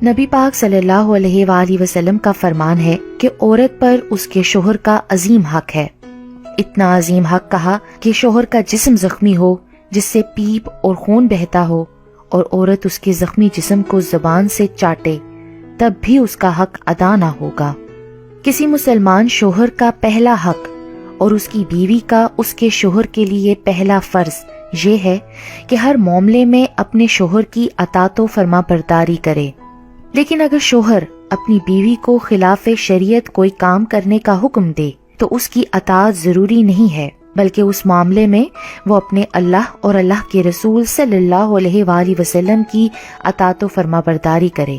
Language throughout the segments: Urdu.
نبی پاک صلی اللہ علیہ وآلہ وسلم کا فرمان ہے کہ عورت پر اس کے شوہر کا عظیم حق ہے۔ اتنا عظیم حق کہا کہ شوہر کا جسم زخمی ہو جس سے پیپ اور خون بہتا ہو اور عورت اس کے زخمی جسم کو زبان سے چاٹے تب بھی اس کا حق ادا نہ ہوگا۔ کسی مسلمان شوہر کا پہلا حق اور اس کی بیوی کا اس کے شوہر کے لیے پہلا فرض یہ ہے کہ ہر معاملے میں اپنے شوہر کی اطاعت و فرما برداری کرے۔ لیکن اگر شوہر اپنی بیوی کو خلاف شریعت کوئی کام کرنے کا حکم دے تو اس کی اطاعت ضروری نہیں ہے، بلکہ اس معاملے میں وہ اپنے اللہ اور اللہ کے رسول صلی اللہ علیہ وآلہ وسلم کی اطاعت و فرما برداری کرے۔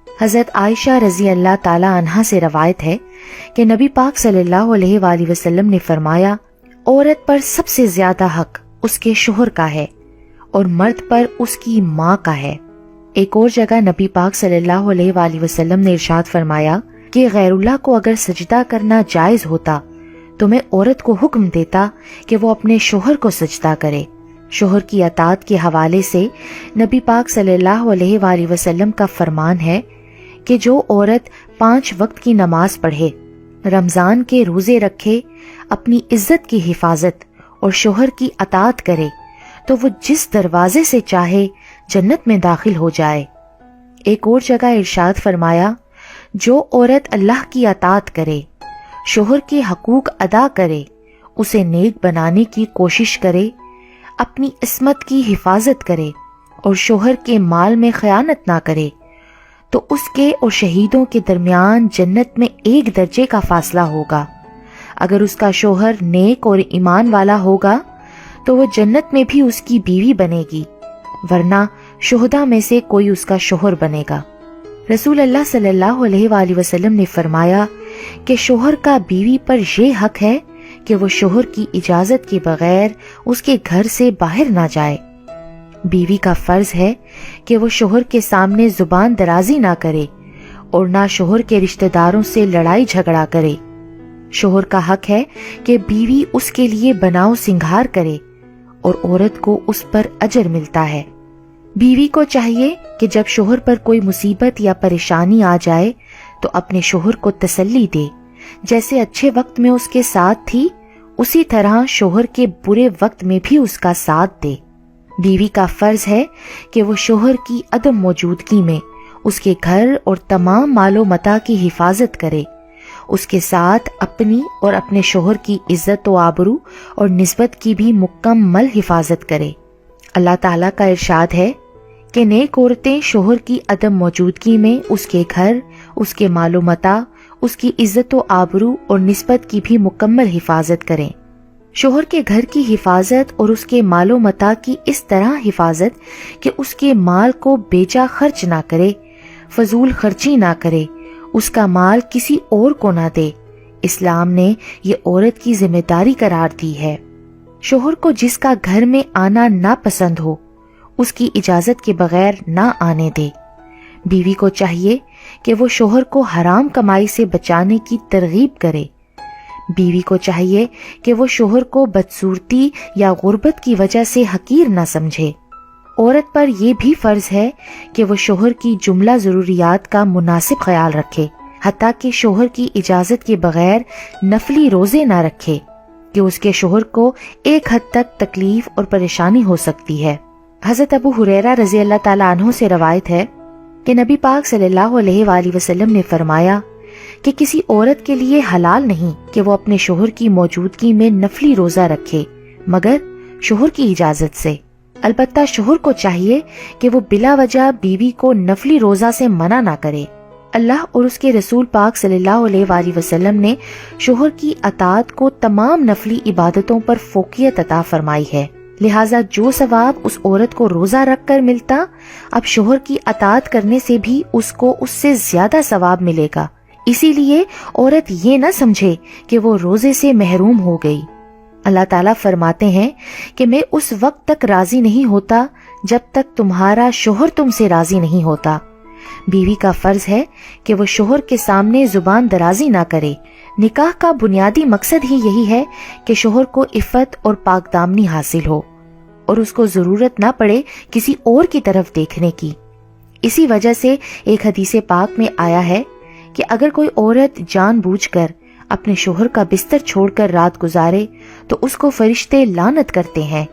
حضرت عائشہ رضی اللہ تعالی عنہا سے روایت ہے کہ نبی پاک صلی اللہ علیہ وآلہ وسلم نے فرمایا، عورت پر سب سے زیادہ حق اس کے شوہر کا ہے اور مرد پر اس کی ماں کا ہے۔ ایک اور جگہ نبی پاک صلی اللہ علیہ وآلہ وسلم نے ارشاد فرمایا کہ غیر اللہ کو اگر سجدہ کرنا جائز ہوتا تو میں عورت کو حکم دیتا کہ وہ اپنے شوہر کو سجدہ کرے۔ شوہر کی اطاعت کے حوالے سے نبی پاک صلی اللہ علیہ وآلہ وسلم کا فرمان ہے کہ جو عورت 5 وقت کی نماز پڑھے، رمضان کے روزے رکھے، اپنی عزت کی حفاظت اور شوہر کی اطاعت کرے تو وہ جس دروازے سے چاہے جنت میں داخل ہو جائے۔ ایک اور جگہ ارشاد فرمایا، جو عورت اللہ کی اطاعت کرے، شوہر کے حقوق ادا کرے، اسے نیک بنانے کی کوشش کرے، اپنی عصمت کی حفاظت کرے اور شوہر کے مال میں خیانت نہ کرے تو اس کے اور شہیدوں کے درمیان جنت میں 1 درجے کا فاصلہ ہوگا۔ اگر اس کا شوہر نیک اور ایمان والا ہوگا تو وہ جنت میں بھی اس کی بیوی بنے گی، ورنہ شہداء میں سے کوئی اس کا شوہر بنے گا۔ رسول اللہ صلی اللہ علیہ وآلہ وسلم نے فرمایا کہ شوہر کا بیوی پر یہ حق ہے کہ وہ شوہر کی اجازت کے بغیر اس کے گھر سے باہر نہ جائے۔ بیوی کا فرض ہے کہ وہ شوہر کے سامنے زبان درازی نہ کرے اور نہ شوہر کے رشتہ داروں سے لڑائی جھگڑا کرے۔ شوہر کا حق ہے کہ بیوی اس کے لیے بناؤ سنگھار کرے اور عورت کو اس پر اجر ملتا ہے۔ بیوی کو چاہیے کہ جب شوہر پر کوئی مصیبت یا پریشانی آ جائے تو اپنے شوہر کو تسلی دے، جیسے اچھے وقت میں اس کے ساتھ تھی اسی طرح شوہر کے برے وقت میں بھی اس کا ساتھ دے۔ بیوی کا فرض ہے کہ وہ شوہر کی عدم موجودگی میں اس کے گھر اور تمام مال و متاع کی حفاظت کرے، اس کے ساتھ اپنی اور اپنے شوہر کی عزت و آبرو اور نسبت کی بھی مکمل حفاظت کرے۔ اللہ تعالیٰ کا ارشاد ہے کہ نیک عورتیں شوہر کی عدم موجودگی میں اس کے گھر، اس کے مال و متاع، اس کی عزت و آبرو اور نسبت کی بھی مکمل حفاظت کریں۔ شوہر کے گھر کی حفاظت اور اس کے مال و متاع کی اس طرح حفاظت کہ اس کے مال کو بیجا خرچ نہ کرے، فضول خرچی نہ کرے، اس کا مال کسی اور کو نہ دے۔ اسلام نے یہ عورت کی ذمہ داری قرار دی ہے۔ شوہر کو جس کا گھر میں آنا ناپسند ہو اس کی اجازت کے بغیر نہ آنے دے۔ بیوی کو چاہیے کہ وہ شوہر کو حرام کمائی سے بچانے کی ترغیب کرے۔ بیوی کو چاہیے کہ وہ شوہر کو بدصورتی یا غربت کی وجہ سے حقیر نہ سمجھے۔ عورت پر یہ بھی فرض ہے کہ وہ شوہر کی جملہ ضروریات کا مناسب خیال رکھے، حتیٰ کہ شوہر کی اجازت کے بغیر نفلی روزے نہ رکھے کہ اس کے شوہر کو ایک حد تک تکلیف اور پریشانی ہو سکتی ہے۔ حضرت ابو ہریرہ رضی اللہ تعالیٰ عنہ سے روایت ہے کہ نبی پاک صلی اللہ علیہ وآلہ وسلم نے فرمایا کہ کسی عورت کے لیے حلال نہیں کہ وہ اپنے شوہر کی موجودگی میں نفلی روزہ رکھے مگر شوہر کی اجازت سے۔ البتہ شوہر کو چاہیے کہ وہ بلا وجہ بیوی کو نفلی روزہ سے منع نہ کرے۔ اللہ اور اس کے رسول پاک صلی اللہ علیہ وآلہ وسلم نے شوہر کی اطاعت کو تمام نفلی عبادتوں پر فوقیت عطا فرمائی ہے، لہٰذا جو ثواب اس عورت کو روزہ رکھ کر ملتا، اب شوہر کی اطاعت کرنے سے بھی اس کو اس سے زیادہ ثواب ملے گا۔ اسی لیے عورت یہ نہ سمجھے کہ وہ روزے سے محروم ہو گئی۔ اللہ تعالیٰ فرماتے ہیں کہ میں اس وقت تک راضی نہیں ہوتا جب تک تمہارا شوہر تم سے راضی نہیں ہوتا۔ بیوی کا فرض ہے کہ وہ شوہر کے سامنے زبان درازی نہ کرے۔ نکاح کا بنیادی مقصد ہی یہی ہے کہ شوہر کو عفت اور پاک دامنی حاصل ہو اور اس کو ضرورت نہ پڑے کسی اور کی طرف دیکھنے کی۔ اسی وجہ سے ایک حدیث پاک میں آیا ہے کہ اگر کوئی عورت جان بوجھ کر اپنے شوہر کا بستر چھوڑ کر رات گزارے تو اس کو فرشتے لعنت کرتے ہیں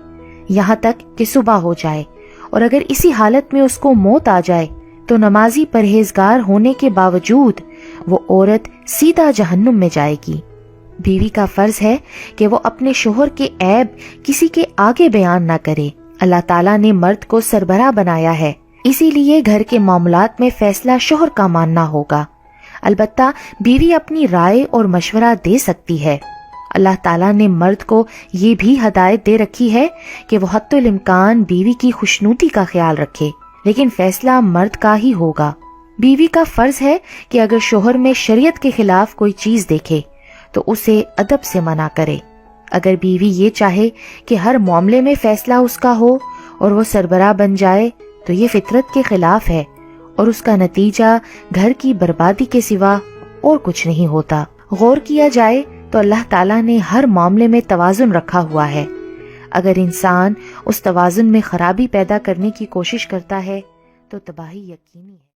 یہاں تک کہ صبح ہو جائے، اور اگر اسی حالت میں اس کو موت آ جائے تو نمازی پرہیزگار ہونے کے باوجود وہ عورت سیدھا جہنم میں جائے گی۔ بیوی کا فرض ہے کہ وہ اپنے شوہر کے عیب کسی کے آگے بیان نہ کرے۔ اللہ تعالیٰ نے مرد کو سربراہ بنایا ہے، اسی لیے گھر کے معاملات میں فیصلہ شوہر کا ماننا ہوگا۔ البتہ بیوی اپنی رائے اور مشورہ دے سکتی ہے۔ اللہ تعالیٰ نے مرد کو یہ بھی ہدایت دے رکھی ہے کہ وہ حتی الامکان بیوی کی خوشنودی کا خیال رکھے، لیکن فیصلہ مرد کا ہی ہوگا۔ بیوی کا فرض ہے کہ اگر شوہر میں شریعت کے خلاف کوئی چیز دیکھے تو اسے ادب سے منع کرے۔ اگر بیوی یہ چاہے کہ ہر معاملے میں فیصلہ اس کا ہو اور وہ سربراہ بن جائے تو یہ فطرت کے خلاف ہے، اور اس کا نتیجہ گھر کی بربادی کے سوا اور کچھ نہیں ہوتا۔ غور کیا جائے تو اللہ تعالیٰ نے ہر معاملے میں توازن رکھا ہوا ہے۔ اگر انسان اس توازن میں خرابی پیدا کرنے کی کوشش کرتا ہے تو تباہی یقینی ہے۔